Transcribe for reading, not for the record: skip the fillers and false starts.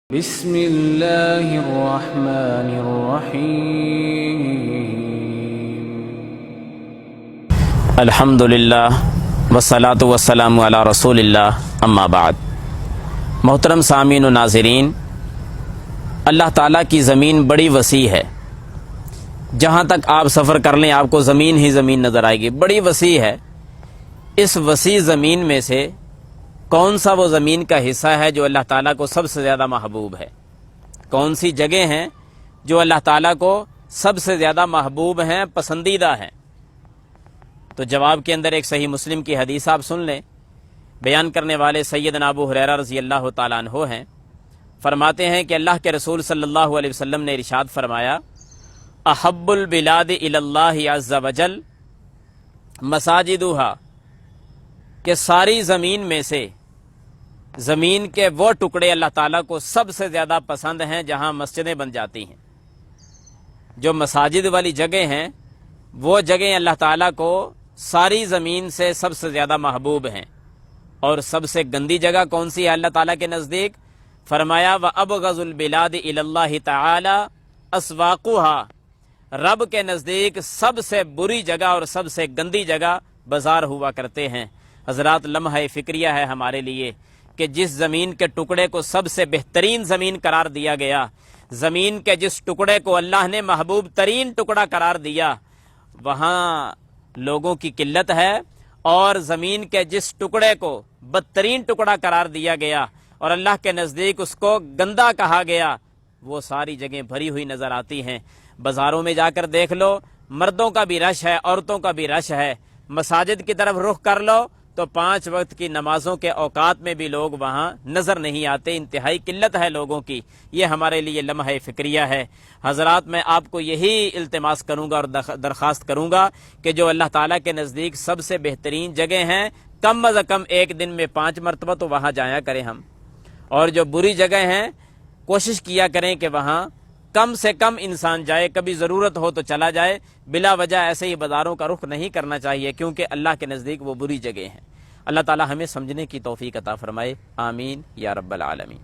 بسم اللہ الرحمن الرحیم الحمدللہ والصلاة والسلام علی رسول اللہ اما بعد۔ محترم سامعین و ناظرین، اللہ تعالیٰ کی زمین بڑی وسیع ہے۔ جہاں تک آپ سفر کر لیں آپ کو زمین ہی زمین نظر آئے گی، بڑی وسیع ہے۔ اس وسیع زمین میں سے کون سا وہ زمین کا حصہ ہے جو اللہ تعالیٰ کو سب سے زیادہ محبوب ہے؟ کون سی جگہ ہیں جو اللہ تعالیٰ کو سب سے زیادہ محبوب ہیں، پسندیدہ ہیں؟ تو جواب کے اندر ایک صحیح مسلم کی حدیث آپ سن لیں۔ بیان کرنے والے سیدنا ابو ہریرہ رضی اللہ تعالیٰ عنہ ہیں۔ فرماتے ہیں کہ اللہ کے رسول صلی اللہ علیہ وسلم نے ارشاد فرمایا، احب البلاد الی اللہ عز وجل مساجدها، کہ ساری زمین میں سے زمین کے وہ ٹکڑے اللہ تعالیٰ کو سب سے زیادہ پسند ہیں جہاں مسجدیں بن جاتی ہیں۔ جو مساجد والی جگہ ہیں وہ جگہیں اللہ تعالیٰ کو ساری زمین سے سب سے زیادہ محبوب ہیں۔ اور سب سے گندی جگہ کون سی ہے اللہ تعالیٰ کے نزدیک؟ فرمایا وَأَبْغَضُ الْبِلَادِ إِلَى اللَّهِ تَعَالَى أَسْوَاقُهَا، رب کے نزدیک سب سے بری جگہ اور سب سے گندی جگہ بازار ہوا کرتے ہیں۔ حضرات، لمحہ فکریہ ہے ہمارے لیے کہ جس زمین کے ٹکڑے کو سب سے بہترین زمین قرار دیا گیا، زمین کے جس ٹکڑے کو اللہ نے محبوب ترین ٹکڑا قرار دیا، وہاں لوگوں کی قلت ہے، اور زمین کے جس ٹکڑے کو بدترین ٹکڑا قرار دیا گیا اور اللہ کے نزدیک اس کو گندا کہا گیا، وہ ساری جگہیں بھری ہوئی نظر آتی ہیں۔ بازاروں میں جا کر دیکھ لو، مردوں کا بھی رش ہے، عورتوں کا بھی رش ہے۔ مساجد کی طرف رخ کر لو تو 5 وقت کی نمازوں کے اوقات میں بھی لوگ وہاں نظر نہیں آتے۔ انتہائی قلت ہے لوگوں کی۔ یہ ہمارے لیے لمحہ فکریہ ہے۔ حضرات، میں آپ کو یہی التماس کروں گا اور درخواست کروں گا کہ جو اللہ تعالیٰ کے نزدیک سب سے بہترین جگہ ہیں، کم از کم ایک دن میں 5 مرتبہ تو وہاں جایا کریں ہم، اور جو بری جگہ ہیں کوشش کیا کریں کہ وہاں کم سے کم انسان جائے۔ کبھی ضرورت ہو تو چلا جائے، بلا وجہ ایسے ہی بازاروں کا رخ نہیں کرنا چاہیے، کیونکہ اللہ کے نزدیک وہ بری جگہ ہیں۔ اللہ تعالی ہمیں سمجھنے کی توفیق عطا فرمائے، آمین یا رب العالمین۔